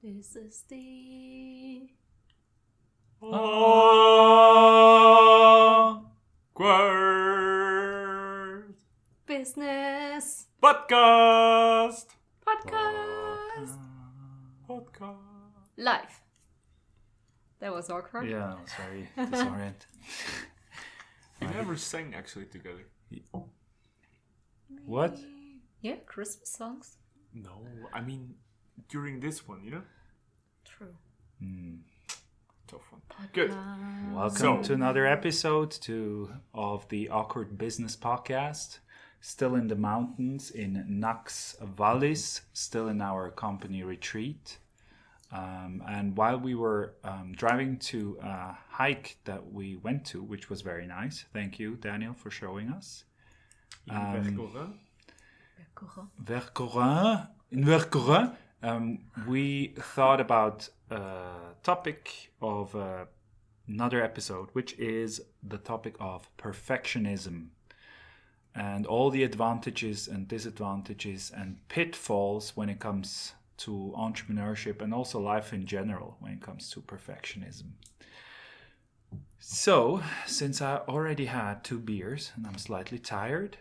This is the Awkward business podcast. Live. That was awkward. Yeah, I was very disoriented. We never sang actually together. What? Yeah, Christmas songs. No, I mean during this one, you know? True. Tough one. Good. Welcome to another episode of the Awkward Business Podcast. Still in the mountains in Nax Vallis, still in our company retreat. And while we were driving to a hike that we went to, which was very nice. Thank you, Daniel, for showing us. In Vercorin, we thought about a topic of another episode, which is the topic of perfectionism and all the advantages and disadvantages and pitfalls when it comes to entrepreneurship and also life in general when it comes to perfectionism. So, since I already had 2 beers and I'm slightly tired,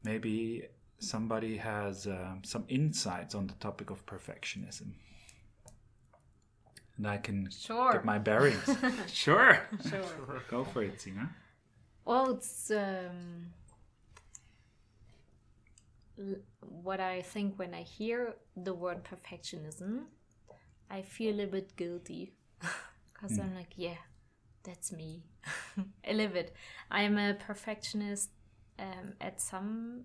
maybe somebody has some insights on the topic of perfectionism. And I can get my bearings. Sure. Go for it, Sina. Well, it's what I think when I hear the word perfectionism, I feel a bit guilty because I'm like, yeah, that's me. I live it. I'm a perfectionist at some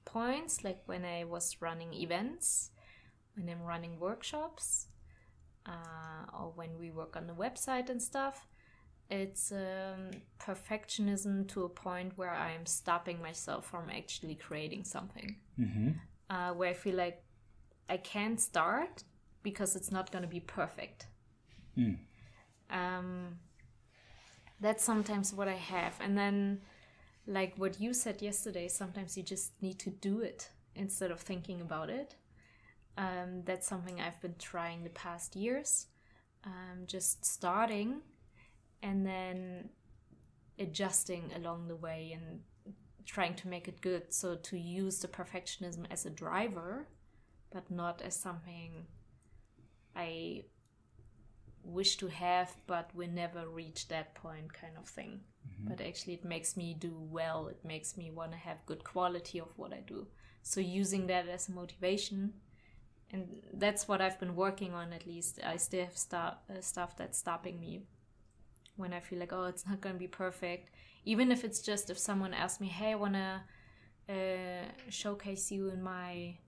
points, like when I was running events, when I'm running workshops, or when we work on the website and stuff. It's perfectionism to a point where I'm stopping myself from actually creating something. Where I feel like I can't start because it's not going to be perfect. That's sometimes what I have. And then, like what you said yesterday, sometimes you just need to do it instead of thinking about it. That's something I've been trying the past years. Just starting and then adjusting along the way and trying to make it good. So to use the perfectionism as a driver, but not as something I wish to have, but will never reach that point kind of thing. But actually it makes me do well. It makes me want to have good quality of what I do. So using that as a motivation, and that's what I've been working on at least. I still have stuff that's stopping me when I feel like, oh, it's not going to be perfect. Even if it's just if someone asks me, hey, I want to showcase you in my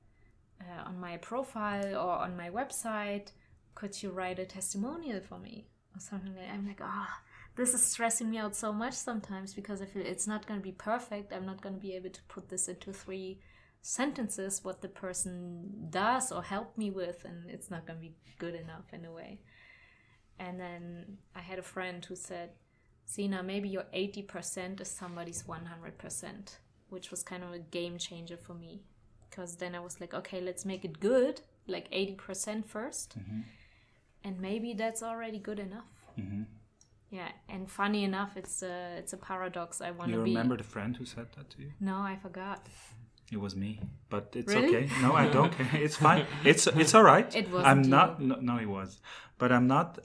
on my profile or on my website, could you write a testimonial for me or something like that? I'm like, this is stressing me out so much sometimes because I feel it's not going to be perfect. I'm not going to be able to put this into 3 sentences, what the person does or help me with, and it's not going to be good enough in a way. And then I had a friend who said, Sina, maybe your 80% is somebody's 100%, which was kind of a game changer for me. Because then I was like, okay, let's make it good, like 80% first. And maybe that's already good enough. Yeah, and funny enough, it's a paradox. I want to be... You remember the friend who said that to you? No, I forgot. It was me, but it's Really? okay. No, I don't care. It's fine. It's all right. It wasn't I'm you. not. No, it was. But I'm not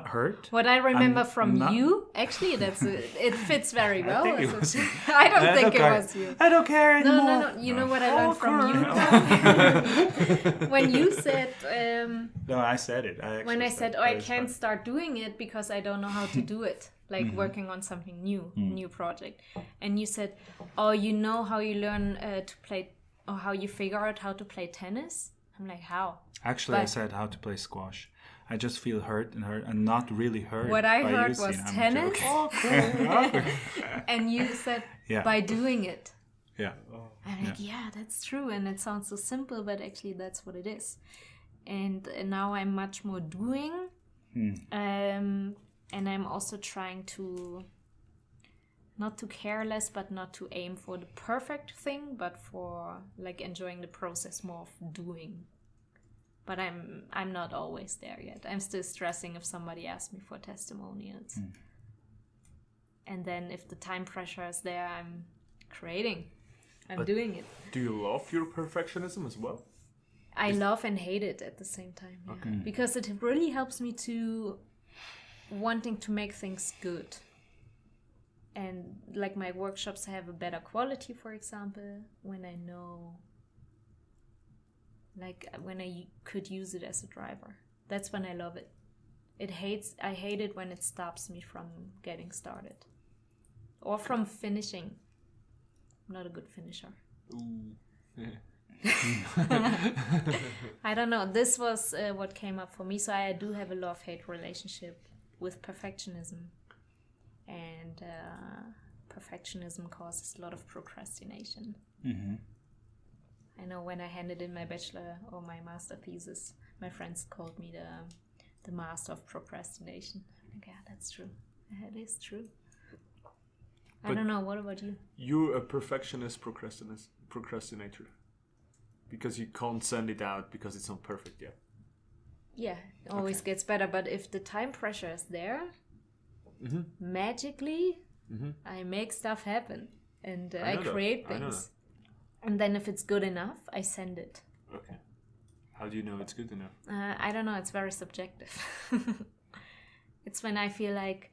hurt. What I remember from not- you, actually, it fits very well. think it was you. I don't think it was you. I don't care anymore. No. You know what I learned from you? When you said... No, I said it. when I said, that I is can't fine. start doing it because I don't know how to do it. Like working on something new project. And you said, oh, you know how you learn to play... Or how you figure out how to play tennis? I'm like, how? Actually, I said how to play squash. I just feel hurt and not really hurt. What I by heard you, was Sina. I'm tennis. joking. Oh, cool. And you said by doing it. Yeah. I'm like, yeah, that's true. And it sounds so simple, but actually that's what it is. And now I'm much more doing. And I'm also trying to not to care less, but not to aim for the perfect thing, but for like enjoying the process more of doing. But I'm not always there yet. I'm still stressing if somebody asks me for testimonials. And then if the time pressure is there, I'm creating. I'm doing it. Do you love your perfectionism as well? I love and hate it at the same time. Yeah. Okay. Because it really helps me to wanting to make things good. And like my workshops have a better quality, for example, when I know, like when I could use it as a driver. That's when I love it. I hate it when it stops me from getting started. Or from finishing. I'm not a good finisher. Ooh. Yeah. I don't know. This was what came up for me. So I do have a love-hate relationship with perfectionism. And perfectionism causes a lot of procrastination. Mm-hmm. I know when I handed in my bachelor or my master thesis, my friends called me the master of procrastination. Like, yeah, that's true. That is true. I don't know. What about you? You're a perfectionist procrastinator. Because you can't send it out because it's not perfect yet. Yeah, it always gets better. But if the time pressure is there, magically, I make stuff happen. And I create things. And then if it's good enough, I send it. Okay. How do you know it's good enough? I don't know. It's very subjective. It's when I feel like...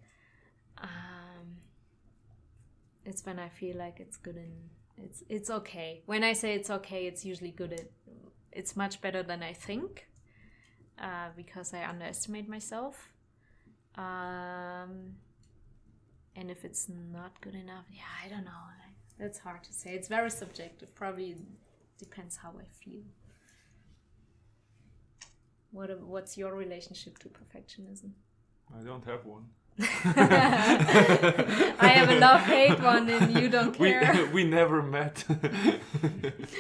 it's when I feel like it's good and it's okay. When I say it's okay, it's usually good. It's much better than I think, because I underestimate myself. And if it's not good enough, I don't know. That's hard to say. It's very subjective. Probably depends how I feel. What's your relationship to perfectionism? I don't have one. I have a love-hate one and you don't care. We never met.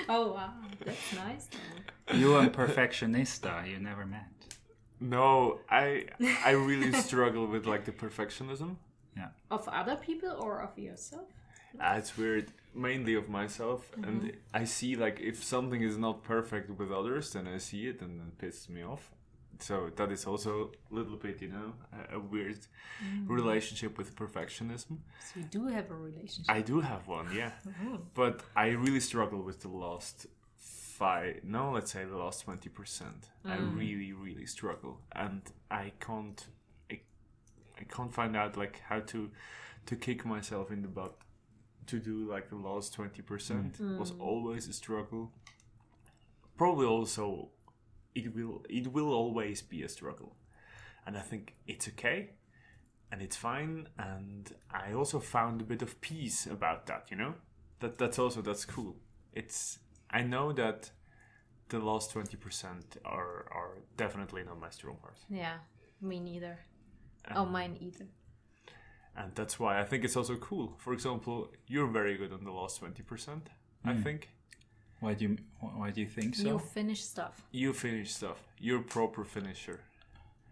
Oh wow, that's nice. You and perfectionista, you never met. No, I really struggle with like the perfectionism. Yeah. Of other people or of yourself? It's weird. Mainly of myself, and I see like if something is not perfect with others, then I see it and it pisses me off. So that is also a little bit, a weird relationship with perfectionism. So you do have a relationship. I do have one, yeah. But I really struggle with the last let's say the last 20%. I really, really struggle. And I can't find out like how to kick myself in the butt to do like the last 20%. Was always a struggle. Probably also it will always be a struggle, and I think it's okay and it's fine, and I also found a bit of peace about that, that's cool. I know that the last 20% are definitely not my strong part. Yeah, me neither. Mine either. And that's why I think it's also cool. For example, you're very good on the last 20%, I think. Why do you think so? You finish stuff. You're a proper finisher.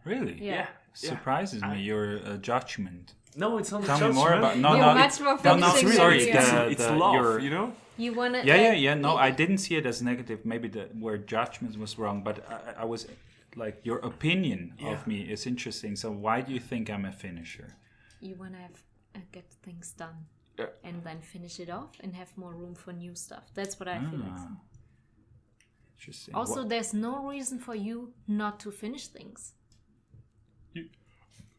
Really? Yeah. Surprises me your judgment. No, it's not. Tell judgment. me more about. You're much more finishing than sorry. we are. It's love, You wanna. Yeah. No, I didn't see it as negative. Maybe the word judgment was wrong, but I was like, your opinion of me is interesting. So why do you think I'm a finisher? You wanna get things done. Yeah. And then finish it off and have more room for new stuff. That's what I feel like. Interesting. Also, there's no reason for you not to finish things.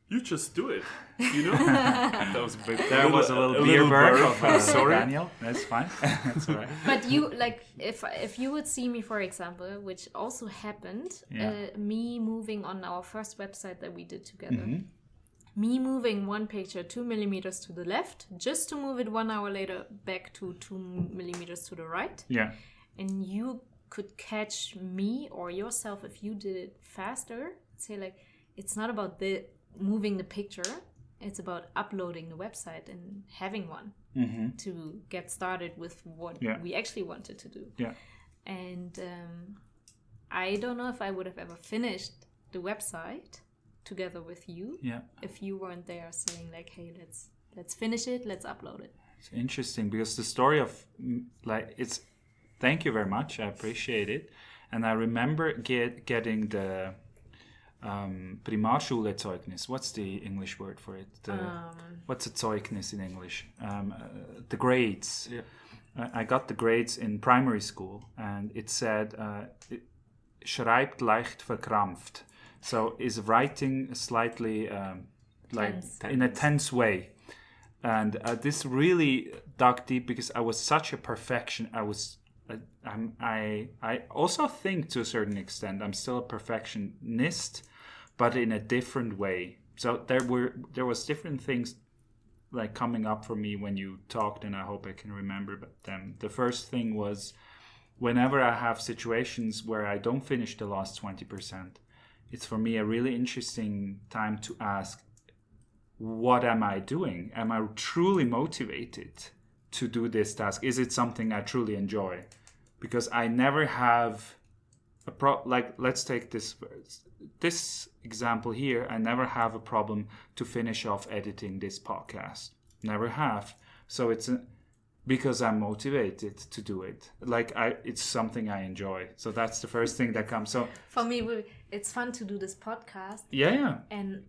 You just do it, That was a bit. There was a little beer burp of sorry, Daniel. That's fine. That's all right. But you like if you would see me, for example, which also happened, me moving on our first website that we did together. Me moving one picture 2 millimeters to the left, just to move it 1 hour later back to 2 millimeters to the right. Yeah. And you could catch me or yourself if you did it faster. Say like, it's not about moving the picture. It's about uploading the website and having one to get started with what we actually wanted to do. Yeah. And I don't know if I would have ever finished the website together with you if you weren't there saying like, hey, let's finish it, let's upload it. It's interesting because the story of thank you very much, I appreciate it. And I remember getting the Primarschule-Zeugnis. What's the English word for it? What's a Zeugnis in English? The grades. Yeah. I got the grades in primary school, and it said, schreibt leicht verkrampft. So is writing slightly in a tense way. And this really dug deep because I was such a I also think to a certain extent I'm still a perfectionist, but in a different way. So there was different things like coming up for me when you talked, and I hope I can remember them. The first thing was whenever I have situations where I don't finish the last 20%, it's for me a really interesting time to ask, what am I doing? Am I truly motivated to do this task? Is it something I truly enjoy? Because I never have let's take this example here. I never have a problem to finish off editing this podcast. Never have. So it's because I'm motivated to do it. It's something I enjoy. So that's the first thing that comes. So for me, it's fun to do this podcast. Yeah. And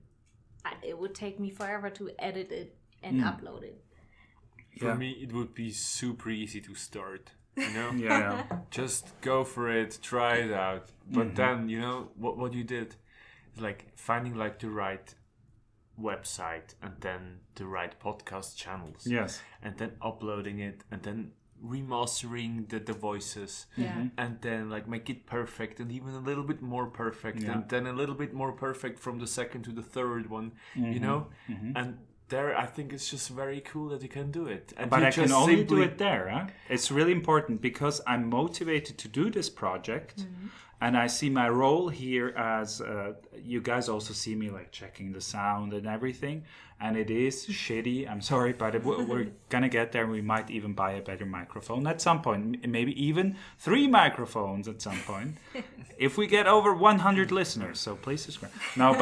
it would take me forever to edit it and upload it. For me, it would be super easy to start. You know? Yeah. Just go for it, try it out. But then, you know, what you did is like finding like the right website and then the right podcast channels. Yes. And then uploading it and then remastering the voices. Yeah. And then like make it perfect and even a little bit more perfect and then a little bit more perfect from the second to the third one, you know? And there, I think it's just very cool that you can do it. And but I can only do simply it there. Huh? It's really important because I'm motivated to do this project. And I see my role here as, you guys also see me like checking the sound and everything. And it is shitty. I'm sorry, but we're going to get there. We might even buy a better microphone at some point. Maybe even 3 microphones at some point. If we get over 100 listeners. So please subscribe. No,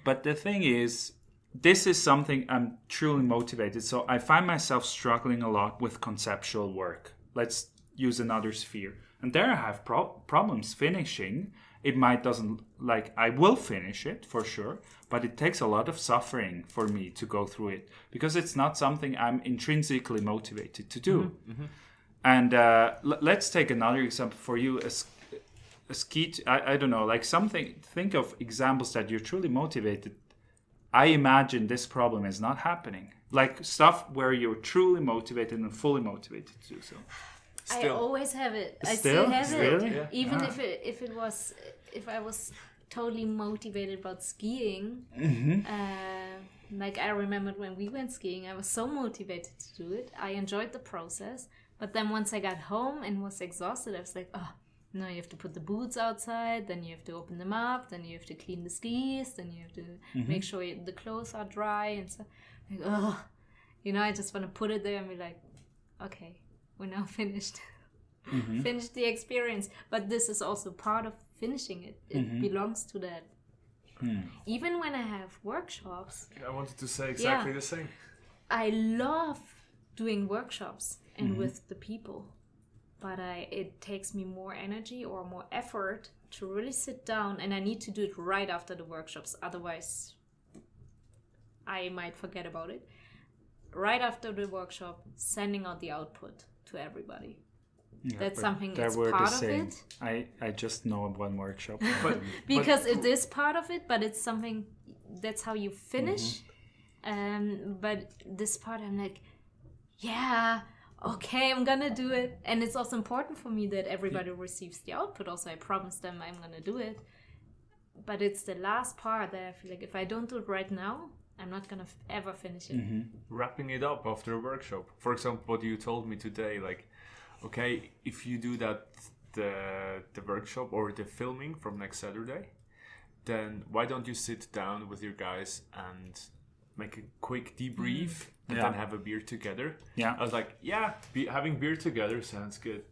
but the thing is, this is something I'm truly motivated. So I find myself struggling a lot with conceptual work. Let's use another sphere. And there I have problems finishing. It I will finish it for sure, but it takes a lot of suffering for me to go through it because it's not something I'm intrinsically motivated to do. And let's take another example for you. A ski, I don't know, like something, think of examples that you're truly motivated. I imagine this problem is not happening. Like stuff where you're truly motivated and fully motivated to do so. Still. I always have it. I Still have really? it. Yeah. Even if I was totally motivated about skiing. Like I remembered when we went skiing, I was so motivated to do it. I enjoyed the process. But then once I got home and was exhausted, I was like, oh, no, you have to put the boots outside, then you have to open them up, then you have to clean the skis, then you have to make sure the clothes are dry and so. Like, oh, you know, I just want to put it there and be like, okay, we're now finished. Finished the experience. But this is also part of finishing it. It belongs to that. Even when I have workshops. I wanted to say exactly the same. I love doing workshops and with the people. But it takes me more energy or more effort to really sit down, and I need to do it right after the workshops. Otherwise, I might forget about it. Right after the workshop, sending out the output to everybody. Yeah, that's something that's part of it. I just know of one workshop. Because it is part of it, but it's something, that's how you finish. But this part, I'm like, yeah, okay, I'm gonna do it. And it's also important for me that everybody receives the output. Also, I promise them I'm gonna do it. But it's the last part that I feel like if I don't do it right now, I'm not gonna ever finish it. Wrapping it up after a workshop. For example, what you told me today, like, okay, if you do that, the workshop or the filming from next Saturday, then why don't you sit down with your guys and make a quick debrief and then have a beer together? Yeah, I was like, having beer together sounds good,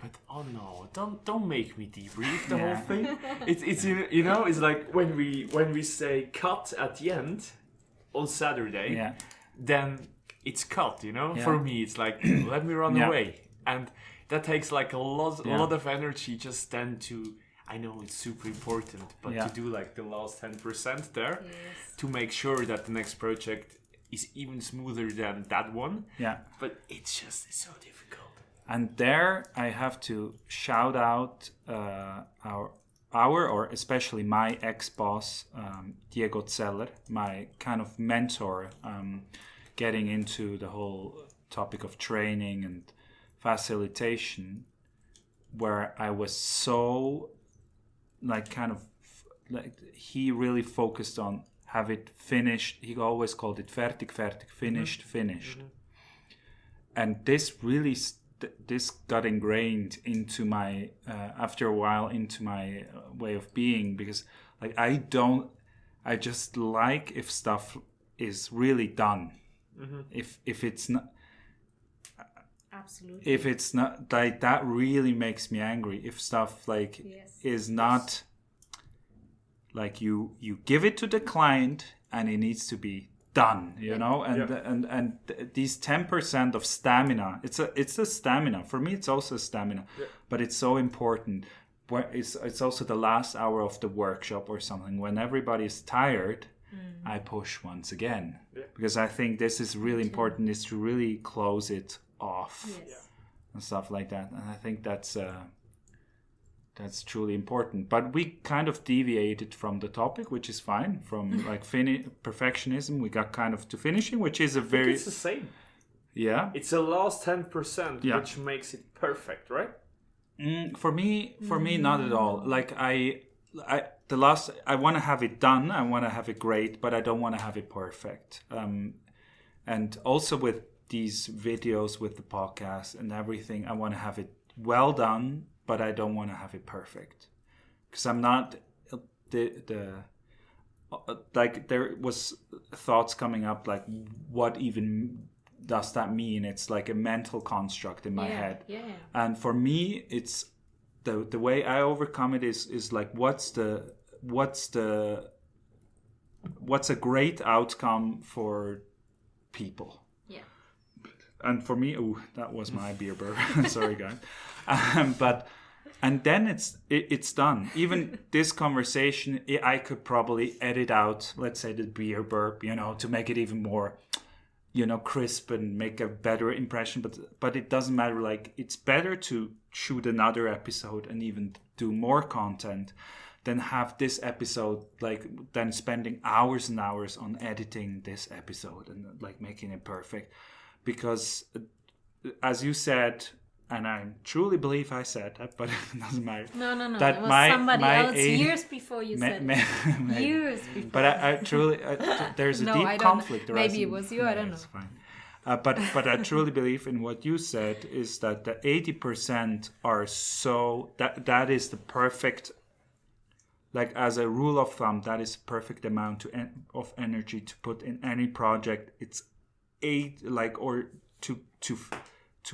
but oh no, don't make me debrief the whole thing. It's you know, it's like when we say cut at the end on Saturday, then it's cut. You know, for me it's like let me run away. And that takes like a lot of energy just then to. I know it's super important, but to do like the last 10% there, to make sure that the next project is even smoother than that one. Yeah. But it's so difficult. And there I have to shout out our or especially my ex-boss, Diego Zeller, my kind of mentor, getting into the whole topic of training and facilitation, where I was so like kind of like he really focused on have it finished. He always called it fertig, finished. And this really this got ingrained into my after a while into my way of being, because like I just like if stuff is really done. If it's not. Absolutely. If it's not like that, really makes me angry. If stuff like is not like you give it to the client and it needs to be done, you know, and these 10% of stamina. It's a stamina for me. It's also stamina, but it's so important. Where it's also the last hour of the workshop or something when everybody's tired. I push once again because I think this is really important. Is to really close it off and stuff like that, and I think that's truly important. But we kind of deviated from the topic, which is fine. From like perfectionism, we got kind of to finishing, which is a very. It's the same. Yeah. It's the last 10% which makes it perfect, right? For me, not at all. Like I want to have it done. I want to have it great, but I don't want to have it perfect. And also with these videos, with the podcast and everything, I want to have it well done, but I don't want to have it perfect, because I'm not like there was thoughts coming up like what even does that mean? It's like a mental construct in my head. And for me, it's the way I overcome it is like what's a great outcome for people. And for me, that was my beer burp. Sorry, guys. And then it's done. Even this conversation, I could probably edit out, let's say, the beer burp, you know, to make it even more, you know, crisp and make a better impression. But it doesn't matter. Like, it's better to shoot another episode and even do more content than have this episode, like, than spending hours and hours on editing this episode and like making it perfect. Because, as you said, and I truly believe I said that, but it doesn't matter. No. That it was somebody else 80, years before you said it. Years before. But I truly, there's a deep conflict. Maybe it was you, I don't know. It's fine. But I truly believe in what you said, is that the 80% are so, that is the perfect, like as a rule of thumb, that is the perfect amount of energy to put in any project. It's 8, like, or to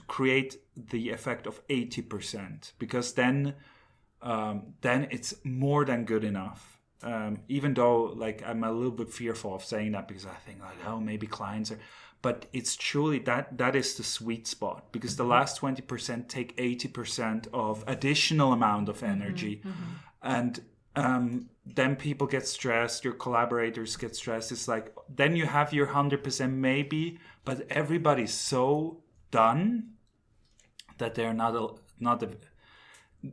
create the effect of 80%, because then it's more than good enough. Even though, like, I'm a little bit fearful of saying that, because I think like, oh, maybe clients are, but it's truly that is the sweet spot, because the last 20% take 80% of additional amount of energy. And then people get stressed, your collaborators get stressed. It's like, then you have your 100% maybe, but everybody's so done that they're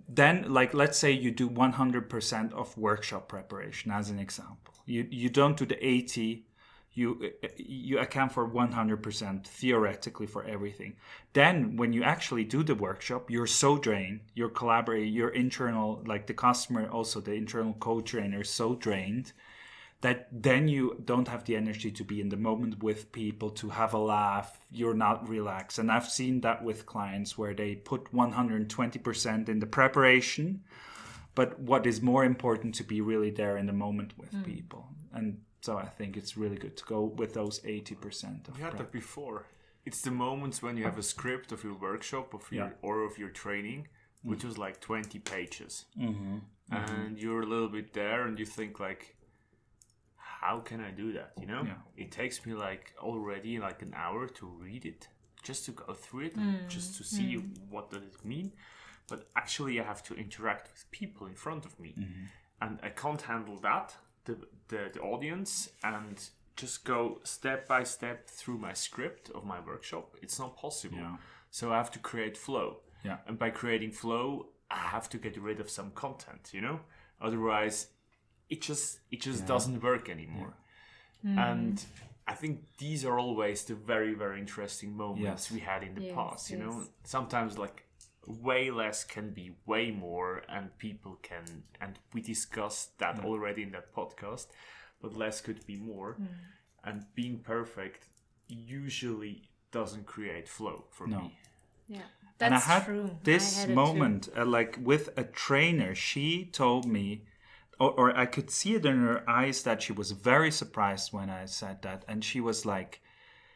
then, like, let's say you do 100% of workshop preparation as an example. You don't do the 80, you account for 100% theoretically for everything. Then when you actually do the workshop, you're so drained, your collaborator, your internal, like the customer, also the internal co-trainer is so drained that then you don't have the energy to be in the moment with people, to have a laugh. You're not relaxed. And I've seen that with clients where they put 120% in the preparation, but what is more important to be really there in the moment with people. And so I think it's really good to go with those 80% of We had that before. It's the moments when you have a script of your workshop, or of your training, which was like 20 pages. And you're a little bit there and you think like, how can I do that? You know, it takes me like already like an hour to read it. just to go through it, just to see what does it mean. But actually I have to interact with people in front of me. And I can't handle that, the audience, and just go step by step through my script of my workshop. It's not possible. Yeah. So I have to create flow. Yeah. And by creating flow, I have to get rid of some content, Otherwise, it just doesn't work anymore. And I think these are always the very, very interesting moments we had in the past, Sometimes like way less can be way more, and people can, and we discussed that already in that podcast, but less could be more. And being perfect usually doesn't create flow for me. Yeah, and I that's had true. this moment, like with a trainer, she told me, or I could see it in her eyes that she was very surprised when I said that. And she was like,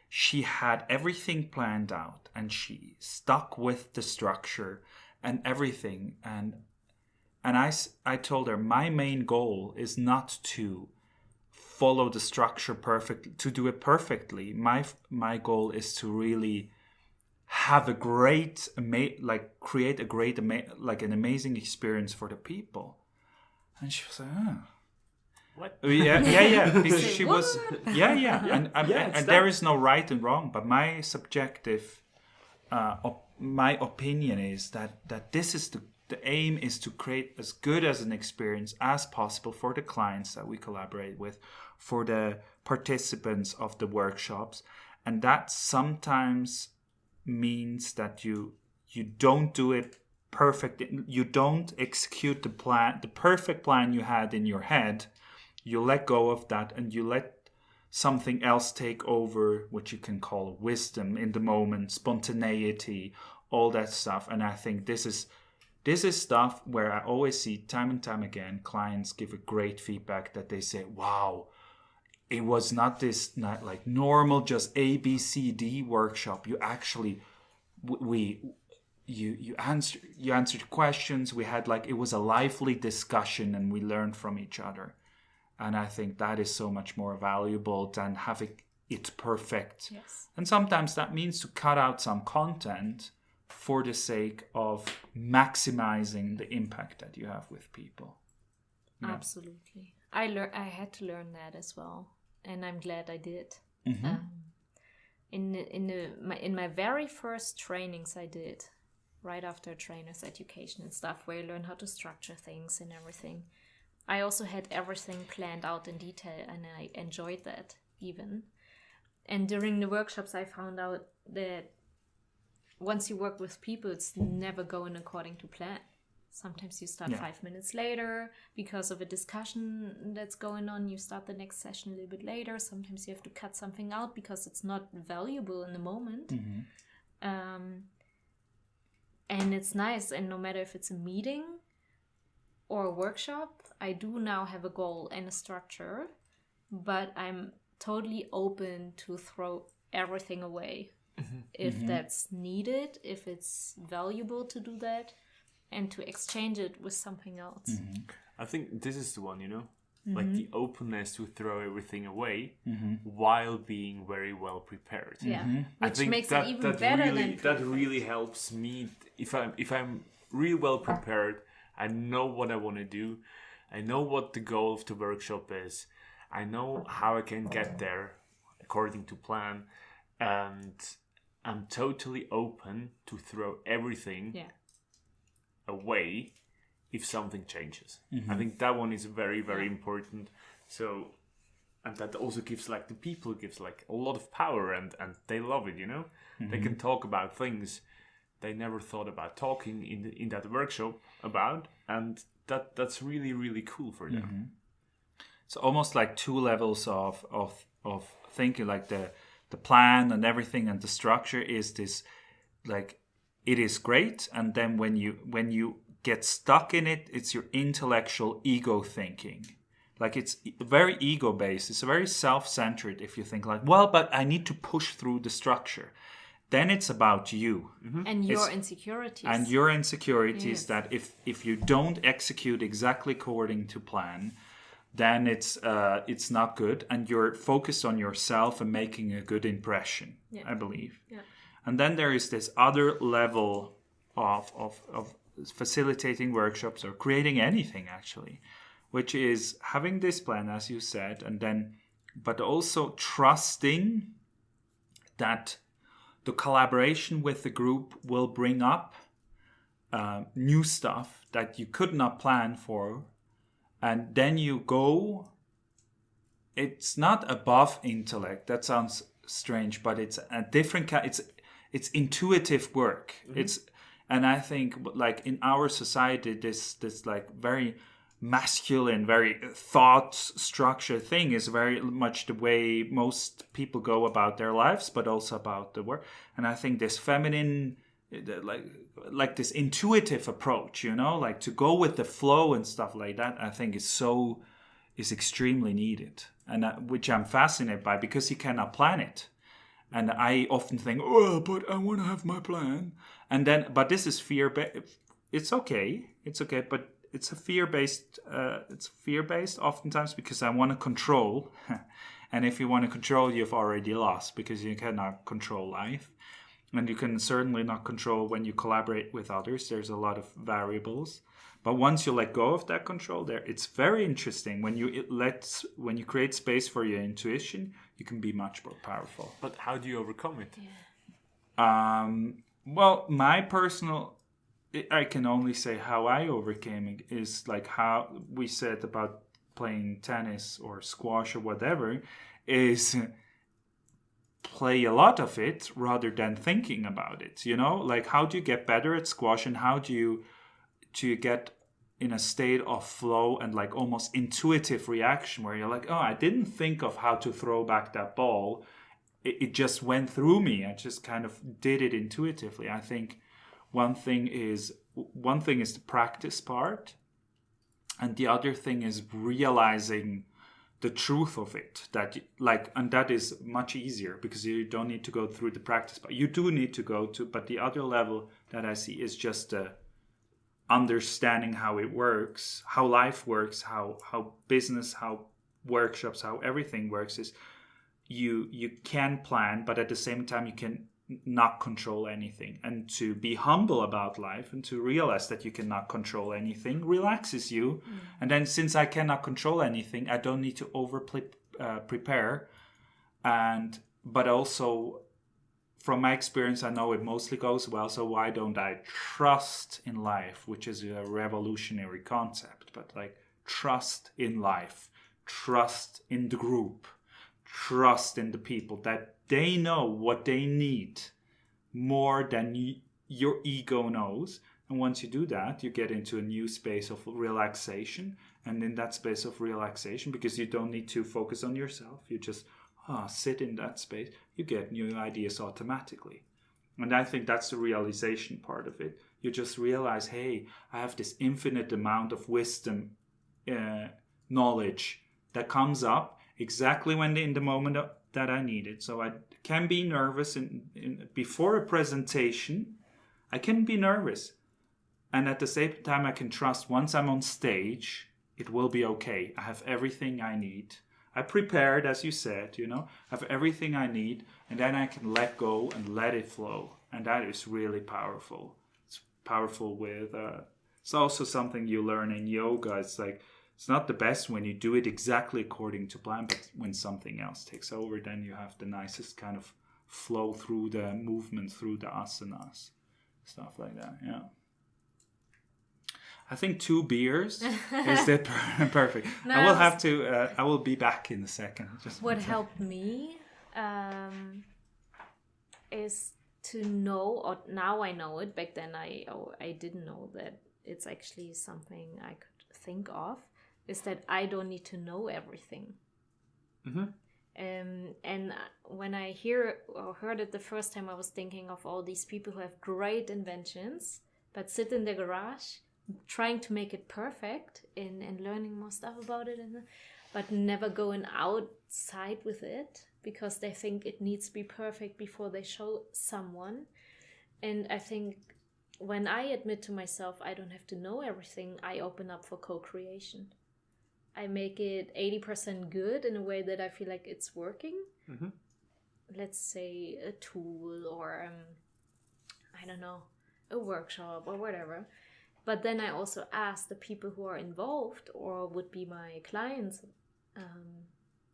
she had everything planned out and she stuck with the structure and everything. And I told her, my main goal is not to follow the structure perfectly, to do it perfectly. My goal is to really have a great, create a great, an amazing experience for the people. And she was like, oh. What? Yeah. Because she was, and that. there is no right and wrong. But my subjective, my opinion is that this is the aim is to create as good as an experience as possible for the clients that we collaborate with, for the participants of the workshops, and that sometimes means that you don't do it perfect. You don't execute the perfect plan you had in your head. You let go of that and you let something else take over, what you can call wisdom in the moment, spontaneity, all that stuff. And I think this is stuff where I always see time and time again clients give a great feedback, that they say, wow, it was not like normal just A, B, C, D workshop. You actually you answered questions. We had it was a lively discussion and we learned from each other. And I think that is so much more valuable than having it perfect. Yes. And sometimes that means to cut out some content for the sake of maximizing the impact that you have with people. Yeah. Absolutely. I had to learn that as well, and I'm glad I did. In my very first trainings I did, right after trainer's education and stuff, where you learn how to structure things and everything, I also had everything planned out in detail, and I enjoyed that even. And during the workshops, I found out that once you work with people, it's never going according to plan. Sometimes you start 5 minutes later because of a discussion that's going on. You start the next session a little bit later. Sometimes you have to cut something out because it's not valuable in the moment. And it's nice. And no matter if it's a meeting or a workshop, I do now have a goal and a structure, but I'm totally open to throw everything away if that's needed, if it's valuable to do that, and to exchange it with something else. I think this is the one, like the openness to throw everything away while being very well prepared. Yeah, I which think makes it even better really, than that really helps me. If I'm really well prepared, I know what I want to do. I know what the goal of the workshop is. I know how I can get there according to plan, and I'm totally open to throw everything away if something changes. I think that one is very, very important. So, and that also gives the people gives a lot of power, and they love it, They can talk about things they never thought about talking in that workshop about, and that's really, really cool for them. It's almost like two levels of thinking, like the plan and everything and the structure is this, it is great, and then when you get stuck in it, it's your intellectual ego thinking. It's very ego based. It's very self-centered. If you think but I need to push through the structure, then it's about you and your insecurities. And your insecurities, that if you don't execute exactly according to plan, then it's not good, and you're focused on yourself and making a good impression. I believe. And then there is this other level of facilitating workshops or creating anything actually, which is having this plan, as you said, and then, but also trusting that the collaboration with the group will bring up new stuff that you could not plan for, and then you go. It's not above intellect. That sounds strange, but it's a different it's intuitive work. And I think like in our society, this like very masculine, very thought structure thing is very much the way most people go about their lives, but also about the work. And I think this feminine, like this intuitive approach, like to go with the flow and stuff like that, I think is extremely needed, and which I'm fascinated by, because you cannot plan it. And I often think, oh, but I want to have my plan. And then, but this is fear-based. It's okay, but it's a fear-based. It's fear-based oftentimes because I want to control. And if you want to control, you've already lost, because you cannot control life. And you can certainly not control when you collaborate with others. There's a lot of variables. But once you let go of that control, it's very interesting. When you create space for your intuition, you can be much more powerful. But how do you overcome it? Well, my personal, I can only say how I overcame it is like how we said about playing tennis or squash or whatever, is play a lot of it rather than thinking about it. Like how do you get better at squash, and how do you get in a state of flow and like almost intuitive reaction where you're like, oh, I didn't think of how to throw back that ball. It just went through me. I just kind of did it intuitively. I think one thing is the practice part, and the other thing is realizing the truth of it, and that is much easier because you don't need to go through the practice, but you do need to go to. But the other level that I see is just understanding how it works, how life works, how business, how workshops, how everything works. Is you can plan, but at the same time you can not control anything. And to be humble about life and to realize that you cannot control anything relaxes you. And then, since I cannot control anything, I don't need to prepare. But also, from my experience, I know it mostly goes well. So why don't I trust in life, which is a revolutionary concept, but like trust in life, trust in the group, trust in the people, that they know what they need more than your ego knows. And once you do that, you get into a new space of relaxation. And in that space of relaxation, because you don't need to focus on yourself, you just sit in that space, you get new ideas automatically. And I think that's the realization part of it. You just realize, hey, I have this infinite amount of wisdom, knowledge that comes up exactly in the moment that I need it. So I can be nervous before a presentation. I can be nervous. And at the same time, I can trust once I'm on stage, it will be okay. I have everything I need. I prepared, as you said, I have everything I need, and then I can let go and let it flow. And that is really powerful. It's powerful it's also something you learn in yoga. It's like, it's not the best when you do it exactly according to plan, but when something else takes over, then you have the nicest kind of flow through the movement, through the asanas, stuff like that, yeah. I think 2 beers is that perfect. No, I will have to. I will be back in a second. What helped me is to know, or now I know it. Back then, I didn't know that it's actually something I could think of. Is that I don't need to know everything. Mm-hmm. And when I heard it the first time, I was thinking of all these people who have great inventions, but sit in their garage trying to make it perfect and learning more stuff about it, but never going outside with it because they think it needs to be perfect before they show someone. And I think when I admit to myself I don't have to know everything, I open up for co-creation. I make it 80% good in a way that I feel like it's working. Mm-hmm. let's say, a tool or, I don't know, a workshop or whatever. But then I also ask the people who are involved or would be my clients,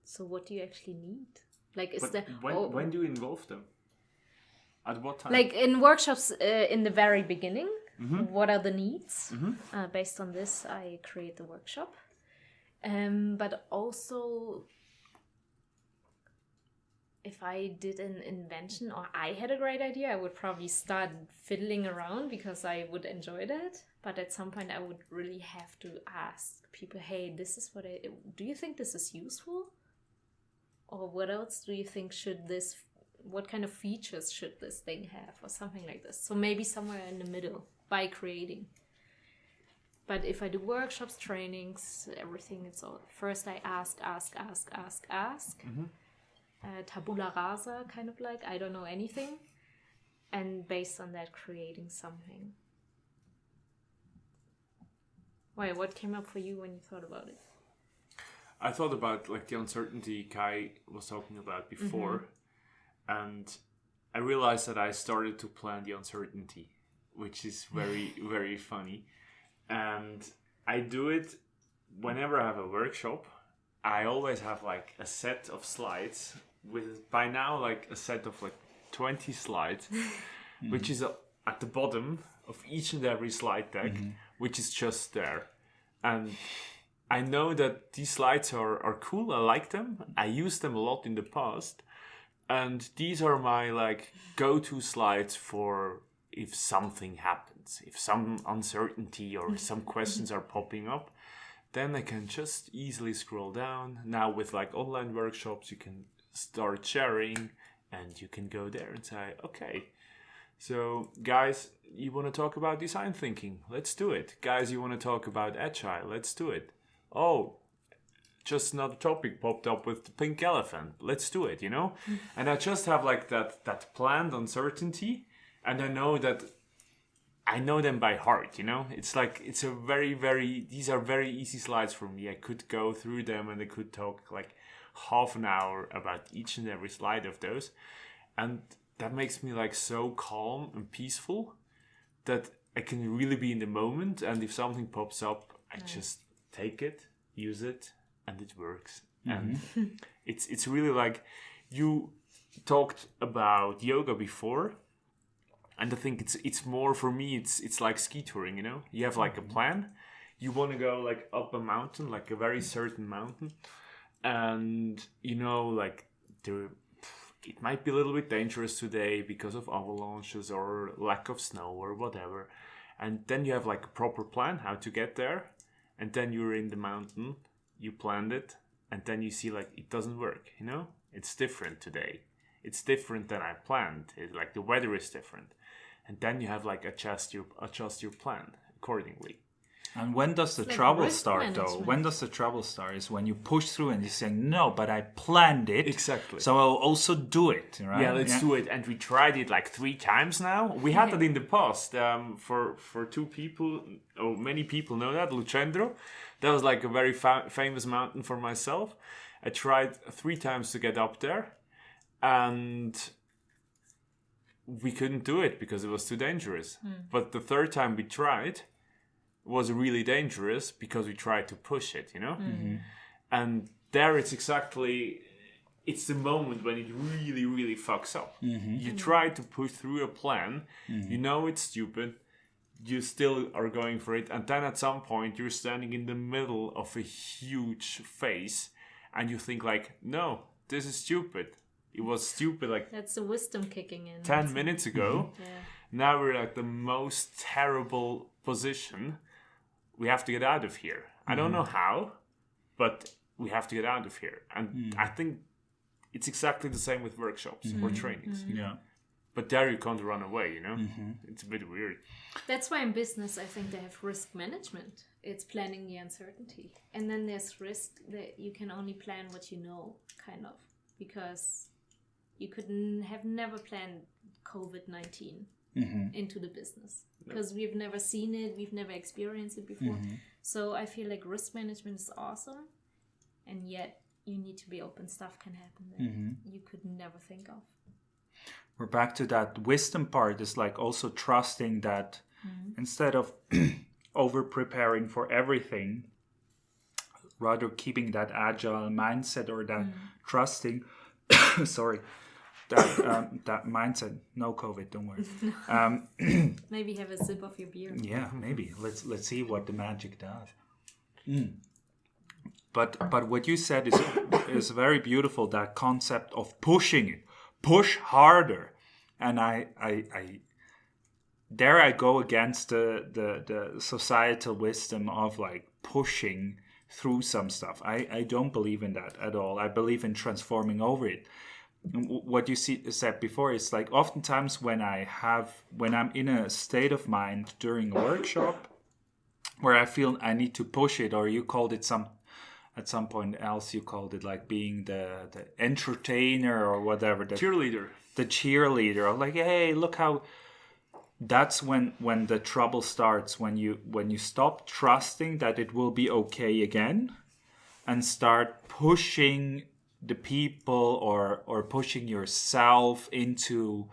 so what do you actually need? Like, is there... When do you involve them? At what time? Like in workshops in the very beginning, what are the needs? Based on this, I create the workshop. But also, if I did an invention or I had a great idea, I would probably start fiddling around because I would enjoy that. But at some point, I would really have to ask people, hey, this is what do you think this is useful? Or what else do you think what kind of features should this thing have? Or something like this. So maybe somewhere in the middle by creating. But if I do workshops, trainings, everything, it's all... First I ask. Tabula rasa, kind of like, I don't know anything. And based on that, creating something. Wait, what came up for you when you thought about it? I thought about like the uncertainty Kai was talking about before. And I realized that I started to plan the uncertainty, which is very, very funny. And I do it whenever I have a workshop. I always have like a set of slides with by now like a set of like 20 slides, which is at the bottom of each and every slide deck, which is just there. And I know that these slides are cool. I like them. I used them a lot in the past. And these are my like go-to slides for if something happens, if some uncertainty or some questions are popping up, then I can just easily scroll down. Now with like online workshops, you can start sharing and you can go there and say, okay, so guys, you want to talk about design thinking? Let's do it. Guys, you want to talk about agile? Let's do it. Oh, just another topic popped up with the pink elephant. Let's do it, you know? And I just have like that planned uncertainty, and I know them by heart, you know? It's like, it's a these are very easy slides for me. I could go through them and I could talk like half an hour about each and every slide of those. And that makes me like so calm and peaceful that I can really be in the moment. And if something pops up, I just take it, use it, and it works. And it's really like, you talked about yoga before, and I think it's more for me, it's like ski touring, you know? You have like a plan, you want to go like up a mountain, like a very certain mountain, and you know, like it might be a little bit dangerous today because of avalanches or lack of snow or whatever. And then you have like a proper plan how to get there, and then you're in the mountain, you planned it, and then you see like it doesn't work, you know? It's different today. It's different than I planned. Like the weather is different. And then you have like adjust your plan accordingly. And when does the like trouble risk start, management. though? When does the trouble start? Is when you push through and you say, no, but I planned it. Exactly. So I'll also do it, right? Yeah, let's do it. And we tried it like 3 times now. We had that in the past for 2 people. Oh, many people know that. Lucendro. That was like a very famous mountain for myself. I tried 3 times to get up there. And we couldn't do it because it was too dangerous. But the 3rd time we tried was really dangerous because we tried to push it, you know? And there it's the moment when it really, really fucks up. You try to push through a plan, you know it's stupid, you still are going for it, and then at some point you're standing in the middle of a huge phase and you think like, no, this is stupid. It was stupid like That's the wisdom kicking in. 10 minutes ago. Yeah. Now we're at the most terrible position. We have to get out of here. I don't know how, but we have to get out of here. And I think it's exactly the same with workshops or trainings. Yeah. But there you can't run away, you know? It's a bit weird. That's why in business, I think they have risk management. It's planning the uncertainty. And then there's risk that you can only plan what you know, kind of. Because you could have never planned COVID-19 into the business. Because we've never seen it, we've never experienced it before. So I feel like risk management is awesome. And yet you need to be open. Stuff can happen that you could never think of. We're back to that wisdom part. Is like also trusting that instead of over preparing for everything, rather keeping that agile mindset or that trusting, sorry, that mindset. No COVID, don't worry. Maybe have a sip of your beer. Yeah, maybe. Let's see what the magic does. But what you said is very beautiful. That concept of pushing it, push harder, and I there I go against the societal wisdom of like pushing through some stuff. I don't believe in that at all. I believe in transforming over it. What you said before is like oftentimes when I'm in a state of mind during a workshop where I feel I need to push it, or you called it at some point else you called it like being the entertainer or whatever, the cheerleader of like, hey, look how. That's when the trouble starts, when you stop trusting that it will be okay again and start pushing the people or pushing yourself into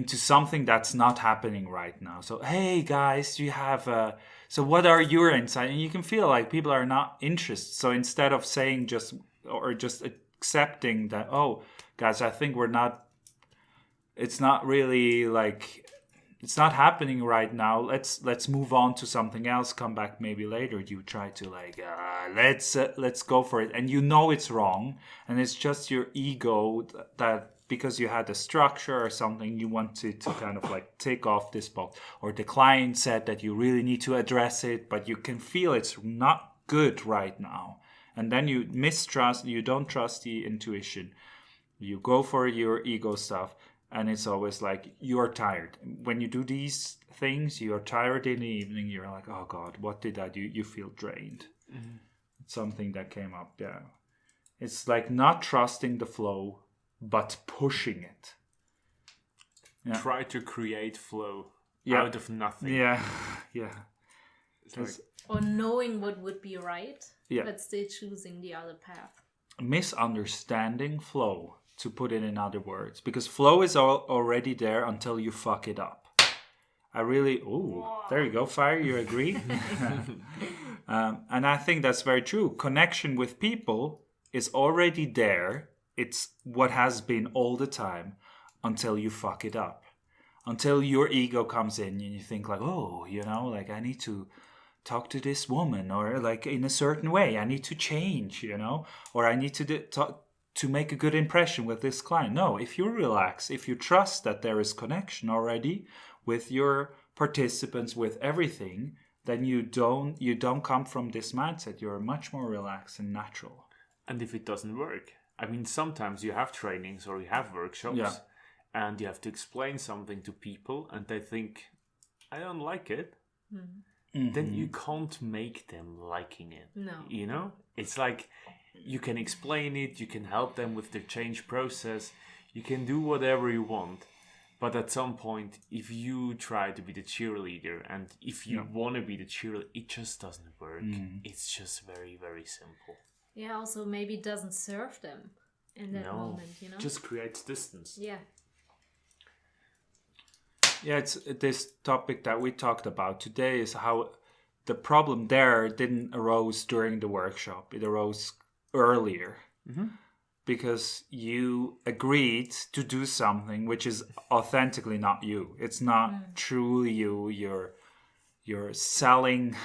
something that's not happening right now. So, hey guys, you have so what are your insights? And you can feel like people are not interested. So instead of saying just accepting that, oh guys, I think it's not really like, it's not happening right now. Let's move on to something else. Come back maybe later. You try to like, let's go for it, and you know it's wrong, and it's just your ego that because you had a structure or something, you want to kind of like take off this box, or the client said that you really need to address it, but you can feel it's not good right now, and then you mistrust. You don't trust the intuition. You go for your ego stuff. And it's always like, you're tired. When you do these things, you're tired in the evening. You're like, oh God, what did I do? You feel drained. Mm-hmm. It's something that came up, yeah. It's like not trusting the flow, but pushing it. Yeah. Try to create flow out of nothing. Yeah. Or knowing what would be right, but still choosing the other path. Misunderstanding flow. To put it in other words, because flow is already there until you fuck it up. There you go, Fire, you agree? And I think that's very true. Connection with people is already there. It's what has been all the time until you fuck it up. Until your ego comes in and you think like, oh, like I need to talk to this woman, or like in a certain way, I need to change, or I need to make a good impression with this client. No, if you relax, if you trust that there is connection already with your participants, with everything, then you don't come from this mindset. You're much more relaxed and natural. And if it doesn't work, I mean, sometimes you have trainings or you have workshops and you have to explain something to people and they think, I don't like it. Mm-hmm. Then you can't make them liking it. No. It's like, you can explain it, you can help them with their change process, you can do whatever you want. But at some point, if you try to be the cheerleader and if you want to be the cheerleader, it just doesn't work. It's just very, very simple. Yeah, also maybe it doesn't serve them in that moment, just creates distance. Yeah. Yeah, it's this topic that we talked about today is how the problem there didn't arose during the workshop. It arose earlier because you agreed to do something which is authentically not you. It's not truly you. You're selling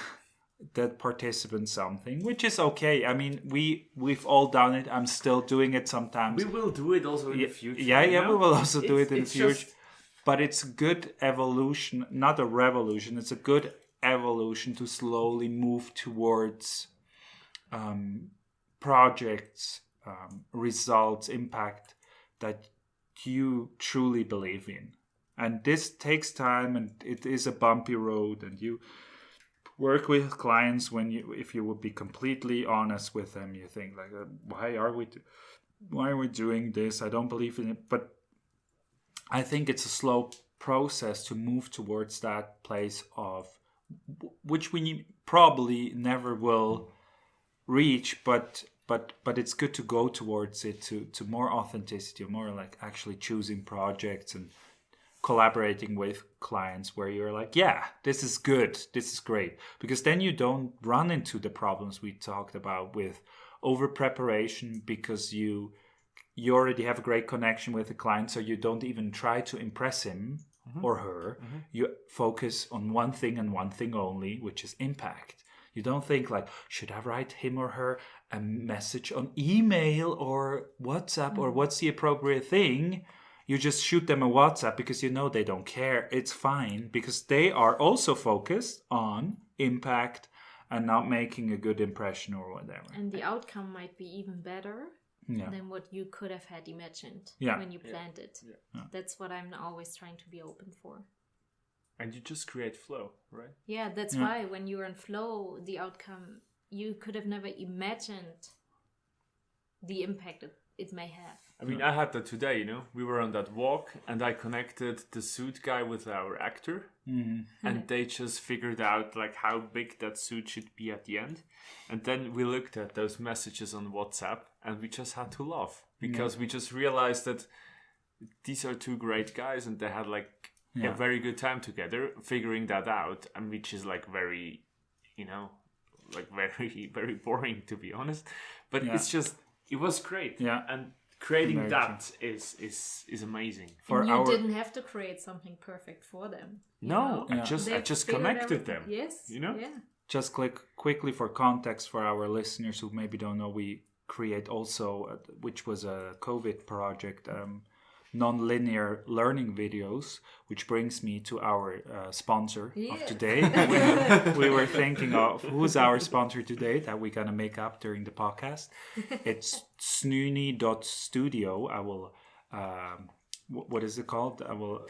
the participant something, which is okay. I mean, we've all done it. I'm still doing it sometimes. We will do it also in the future. Yeah, we will also do it in the future. But it's good evolution, not a revolution. It's a good evolution to slowly move towards projects, results, impact that you truly believe in. And this takes time, and it is a bumpy road, and you work with clients if you would be completely honest with them, you think like, why are we doing this? I don't believe in it. But I think it's a slow process to move towards that place of which we probably never will reach, but it's good to go towards it, to more authenticity, more like actually choosing projects and collaborating with clients where you're like, yeah, this is good, this is great, because then you don't run into the problems we talked about with over preparation, because you already have a great connection with the client, so you don't even try to impress him or her. You focus on one thing and one thing only, which is impact. You don't think like, should I write him or her a message on email or WhatsApp, or what's the appropriate thing? You just shoot them a WhatsApp because you know they don't care. It's fine, because they are also focused on impact and not making a good impression or whatever. And the outcome might be even better than what you could have had imagined when you planned it. Yeah. That's what I'm always trying to be open for. And you just create flow, right? Yeah, that's why when you're in flow, the outcome, you could have never imagined the impact it may have. I mean, I had that today, you know. We were on that walk and I connected the suit guy with our actor. And they just figured out like how big that suit should be at the end. And then we looked at those messages on WhatsApp and we just had to laugh, because we just realized that these are two great guys and they had like a very good time together figuring that out, and which is like very, you know, like very, very boring, to be honest. But it's just, it was great. Yeah. And creating very that is amazing. And you didn't have to create something perfect for them. No, I just connected them. Yes. You know? Yeah. Just quickly for context for our listeners who maybe don't know, we create also, which was a COVID project, non-linear learning videos, which brings me to our sponsor of today. We were thinking of who's our sponsor today that we're going to make up during the podcast. It's snuni.studio. I will, what is it called? I will...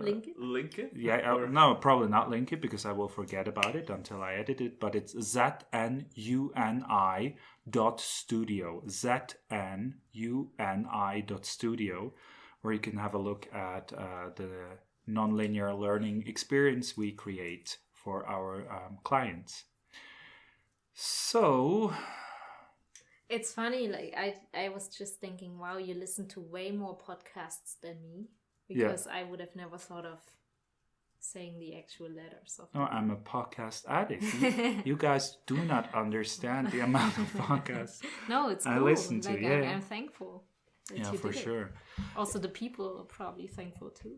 link it? Yeah, no, probably not link it, because I will forget about it until I edit it. But it's znuni.studio, znuni.studio, where you can have a look at the non-linear learning experience we create for our clients. So... It's funny, like I was just thinking, wow, you listen to way more podcasts than me, because I would have never thought of saying the actual letters. No, I'm a podcast addict. You guys do not understand the amount of podcasts No, it's cool. I listen to. Like, I'm thankful. Yeah, for sure. Also, the people are probably thankful too.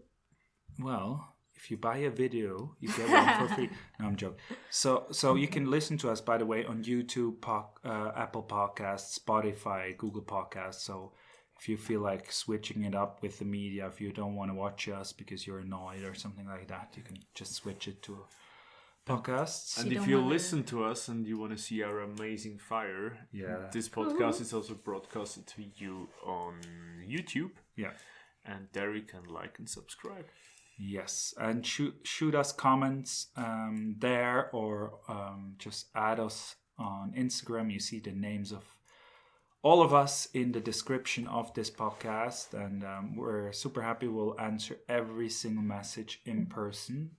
Well, if you buy a video, you get one for free. No, I'm joking. So you can listen to us, by the way, on YouTube, Apple Podcasts, Spotify, Google Podcasts. So if you feel like switching it up with the media, if you don't want to watch us because you're annoyed or something like that, you can just switch it to podcasts. And if you listen to us and you want to see our amazing fire, this podcast is also broadcasted to you on YouTube. Yeah. And there you can like and subscribe. Yes, and shoot us comments there, or just add us on Instagram. You see the names of all of us in the description of this podcast, and we're super happy. We'll answer every single message in person.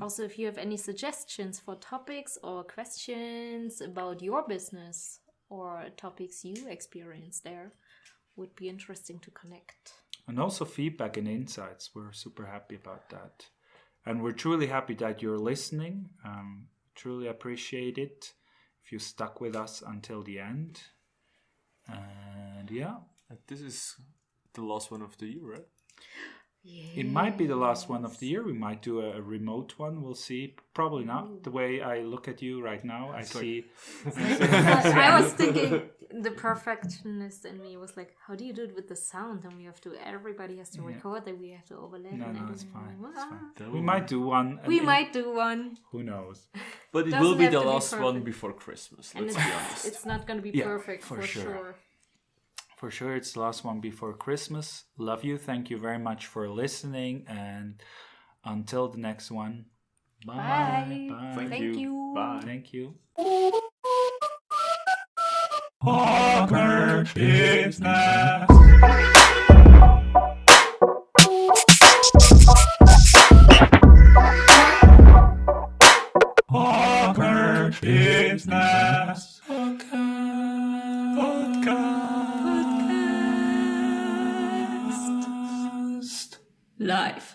Also, if you have any suggestions for topics or questions about your business or topics you experience there, would be interesting to connect. And also feedback and insights. We're super happy about that. And we're truly happy that you're listening. Truly appreciate it if you stuck with us until the end. And this is the last one of the year, right? Yeah. It might be the last one of the year. We might do a remote one. We'll see. Probably not. The way I look at you right now, I see. I was thinking, the perfectionist in me was like, how do you do it with the sound? And everybody has to record, and we have to overlap. No, it's fine. It's fine. We might do one. Who knows? But it will be the last one before Christmas. Let's be honest. It's not going to be perfect for sure. For sure, it's the last one before Christmas. Love you. Thank you very much for listening. And until the next one, bye. Bye. Thank you. Bye. Thank you. Awkward business. Awkward business. life.